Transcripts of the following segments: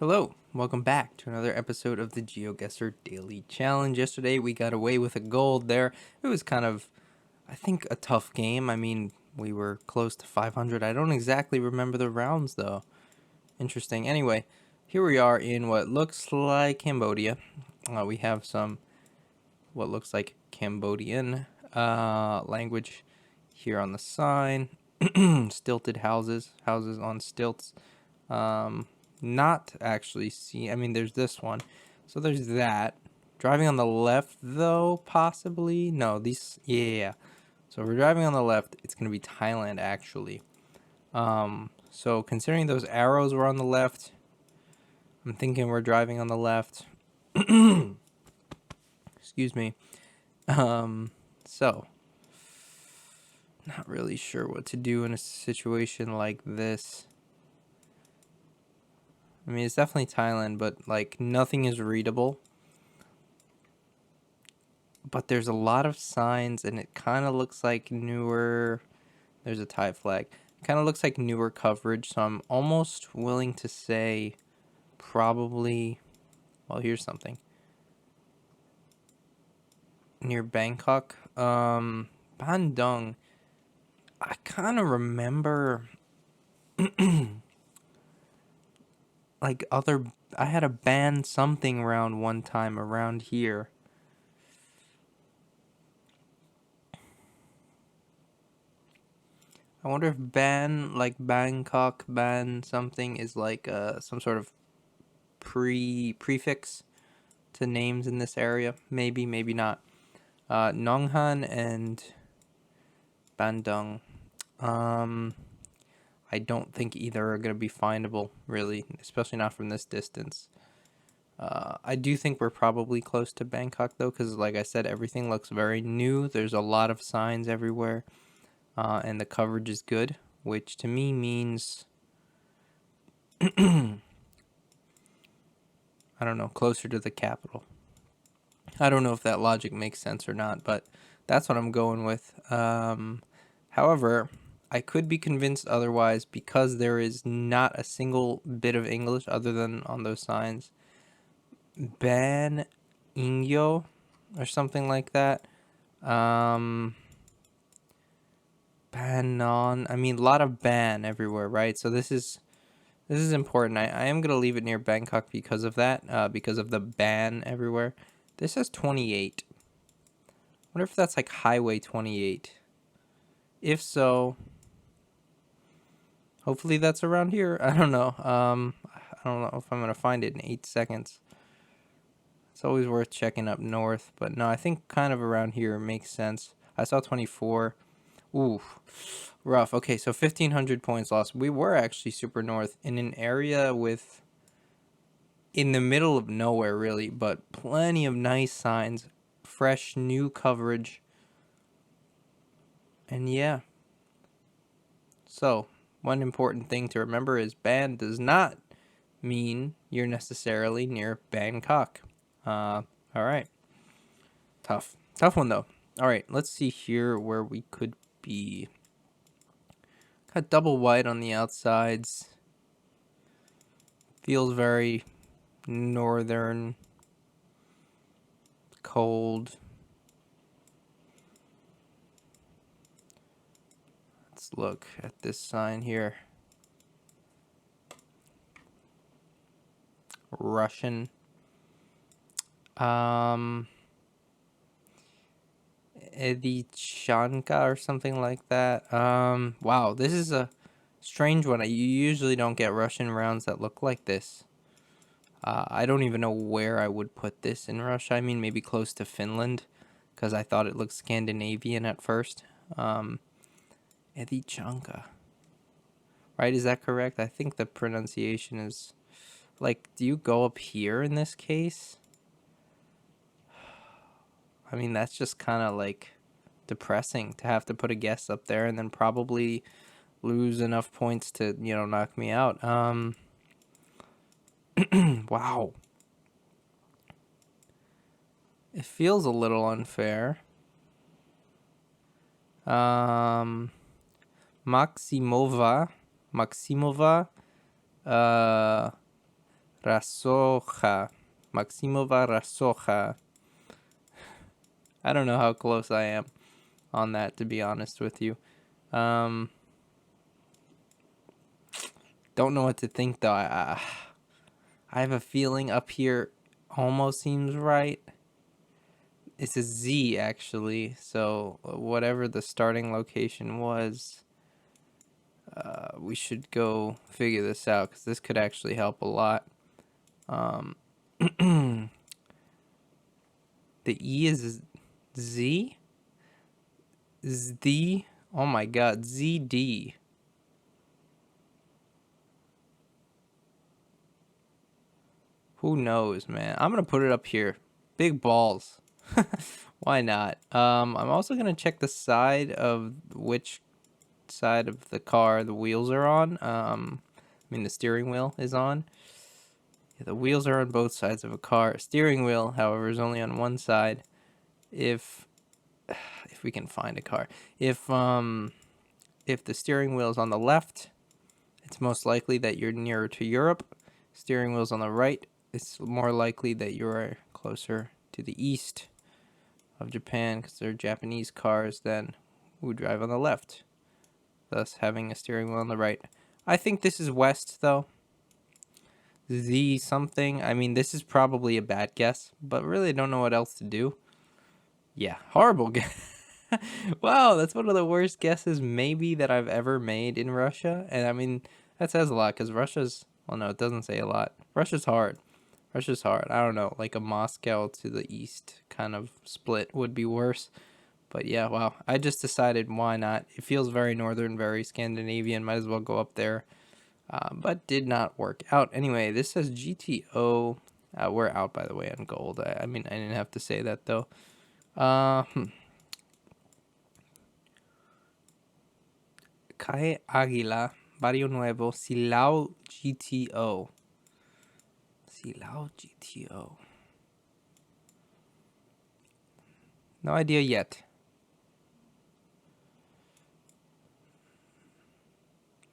Hello, welcome back to another episode of the Geoguessr Daily Challenge. Yesterday we got away with a gold there. It was kind of, I think, a tough game. I mean, we were close to 500. I don't exactly remember the rounds though. Interesting. Anyway, here we are in what looks like Cambodia. We have some what looks like Cambodian language here on the sign. Stilted houses on stilts. Not actually see. I mean, there's this one. So there's that. Driving on the left, though, possibly. No, these. Yeah. So if we're driving on the left, it's going to be Thailand, actually. So considering those arrows were on the left, I'm thinking we're driving on the left. Excuse me. So not really sure what to do in a situation like this. I mean, it's definitely Thailand, but like nothing is readable. But there's a lot of signs, and it kind of looks like newer. There's a Thai flag. It kind of looks like newer coverage, so I'm almost willing to say probably. Well, here's something near Bangkok. Bandung. I kind of remember like other. I had a band something around one time around here. I wonder if ban like Bangkok ban something is like some sort of prefix to names in this area. Maybe, maybe not. Nonghan and Bandung. I don't think either are going to be findable, really, especially not from this distance. I do think we're probably close to Bangkok, though, because, like I said, everything looks very new. There's a lot of signs everywhere, and the coverage is good, which to me means, I don't know, closer to the capital. I don't know if that logic makes sense or not, but that's what I'm going with. However, I could be convinced otherwise because there is not a single bit of English other than on those signs. Ban Ingyo or something like that. Ban non. I mean, a lot of ban everywhere, right? So this is important. I am gonna leave it near Bangkok because of that. Because of the ban everywhere. This says 28. Wonder if that's like Highway 28. If so, hopefully that's around here. I don't know. I don't know if I'm gonna find it in 8 seconds. It's always worth checking up north, but no, I think kind of around here makes sense. I saw 24. Ooh, rough. Okay, so 1,500 points lost. We were actually super north in an area with, in the middle of nowhere, really, but plenty of nice signs, fresh, new coverage. And yeah. So, one important thing to remember is ban does not mean you're necessarily near Bangkok. All right. Tough one, though. All right, let's see here where we could be. Got double white on the outsides. Feels very northern, cold. Let's look at this sign here. Russian. Edichanka or something like that. Wow, this is a strange one. You usually don't get Russian rounds that look like this. I don't even know where I would put this in Russia. I mean, maybe close to Finland, because I thought it looked Scandinavian at first. Edichanka. Right, is that correct? I think the pronunciation is, like, do you go up here in this case? I mean, that's just kind of, like, depressing to have to put a guess up there and then probably lose enough points to, knock me out. Wow. It feels a little unfair. Maximova, uh, Rasocha. Maximova Rasocha. I don't know how close I am on that, to be honest with you. Don't know what to think, though. I have a feeling up here almost seems right. It's a Z, actually. So whatever the starting location was, we should go figure this out, because this could actually help a lot. The E is Z? Z? Oh my god, ZD. Who knows, man? I'm gonna put it up here. Big balls. Why not? I'm also gonna check the side of which side of the car the wheels are on. I mean the steering wheel is on. Yeah, the wheels are on both sides of a car. Steering wheel, however, is only on one side. If we can find a car. If the steering wheel is on the left, it's most likely that you're nearer to Europe. Steering wheel's on the right, it's more likely that you're closer to the east of Japan, because they're Japanese cars then who drive on the left, thus having a steering wheel on the right. I think this is west, though. Z something. I mean, this is probably a bad guess, but really I don't know what else to do. Yeah, horrible guess. Wow, that's one of the worst guesses maybe that I've ever made in Russia. And I mean, that says a lot, because Russia's, well, no, it doesn't say a lot. Russia's hard. Russia's hard. I don't know, like a Moscow to the east kind of split would be worse. But yeah, wow. I just decided why not. It feels very northern, very Scandinavian. Might as well go up there. But did not work out. Anyway, this says GTO. We're out, by the way, on gold. I mean, I didn't have to say that, though. Cae Águila, Barrio Nuevo, Silao GTO. Silao GTO. No idea yet.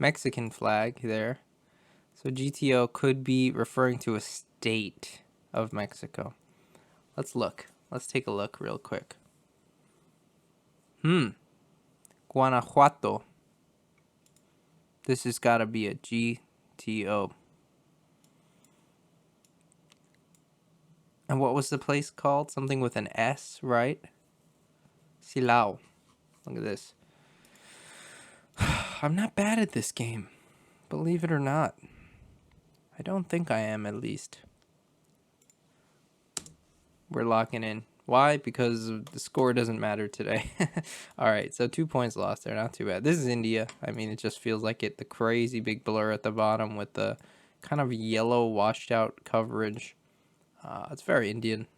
Mexican flag there. So GTO could be referring to a state of Mexico. Let's look. Let's take a look real quick. Guanajuato. This has got to be a GTO. And what was the place called? Something with an S, right? Silao. Look at this. I'm not bad at this game, believe it or not. I don't think I am, at least. We're locking in. Why? Because the score doesn't matter today. Alright, so 2 points lost there. Not too bad. This is India. I mean, it just feels like it. The crazy big blur at the bottom with the kind of yellow washed out coverage. It's very Indian.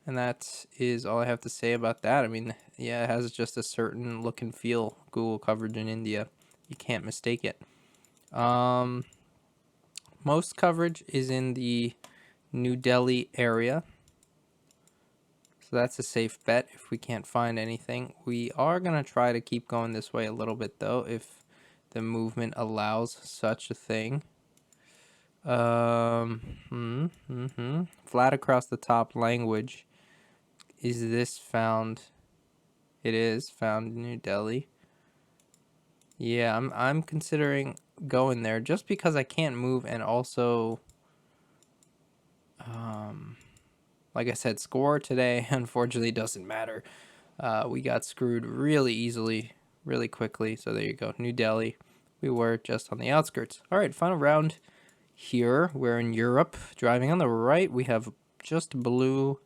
And that is all I have to say about that. I mean, yeah, it has just a certain look and feel. Google coverage in India. You can't mistake it. Most coverage is in the New Delhi area. So that's a safe bet if we can't find anything. We are going to try to keep going this way a little bit, though, if the movement allows such a thing. Flat across the top language. Is this found? It is found in New Delhi. Yeah, I'm considering going there just because I can't move, and also like I said, score today unfortunately doesn't matter. We got screwed really easily, really quickly. So there you go, New Delhi. We were just on the outskirts. All right, final round here. We're in Europe. Driving on the right, we have just blue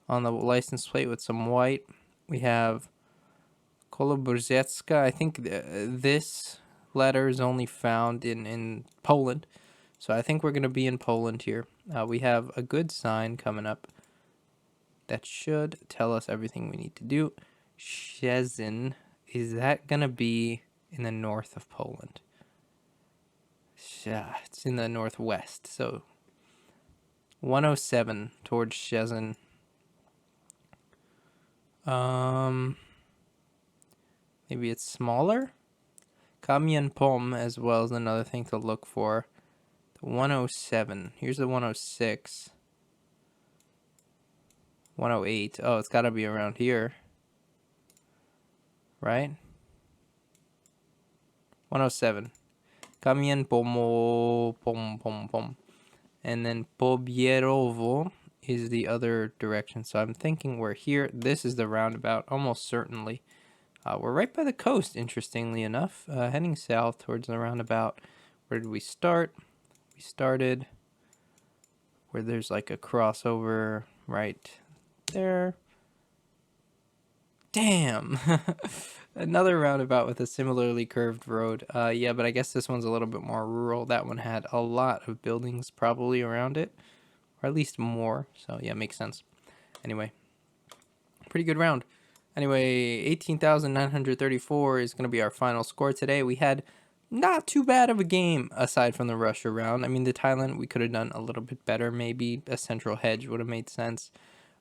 on the license plate with some white. We have Kolobrzetska. I think this letter is only found in Poland. So I think we're going to be in Poland here. We have a good sign coming up that should tell us everything we need to do. Szczecin, is that going to be in the north of Poland? Yeah, it's in the northwest. So 107 towards Szczecin. Maybe it's smaller? Kamienpom as well is another thing to look for. The 107. Here's the 106. 108. Oh, it's got to be around here. Right? 107. Kamien Pomo Pom Pom Pom. And then Pobierovo is the other direction. So I'm thinking we're here. This is the roundabout, almost certainly. We're right by the coast, interestingly enough. Heading south towards the roundabout. Where did we start? We started where there's like a crossover right there. Damn! Another roundabout with a similarly curved road. Yeah, but I guess this one's a little bit more rural. That one had a lot of buildings probably around it, or at least more. So yeah, makes sense. Anyway, pretty good round. Anyway, 18,934 is going to be our final score today. We had not too bad of a game aside from the Russia round. I mean, the Thailand, we could have done a little bit better. Maybe a central hedge would have made sense.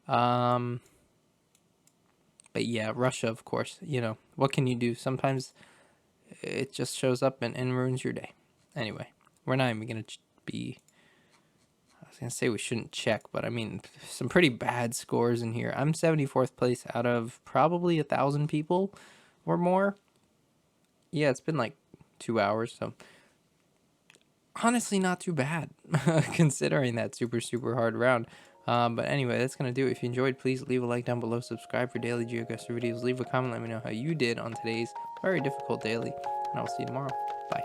But yeah, Russia, of course, you know, what can you do? Sometimes it just shows up and ruins your day. Anyway, we're not even going to be, I was going to say we shouldn't check, but I mean, some pretty bad scores in here. I'm 74th place out of probably 1,000 people or more. Yeah, it's been like 2 hours, so honestly not too bad considering that super hard round. But anyway, that's going to do it. If you enjoyed, please leave a like down below, subscribe for daily Geoguessr videos, leave a comment, let me know how you did on today's very difficult daily, and I'll see you tomorrow. Bye.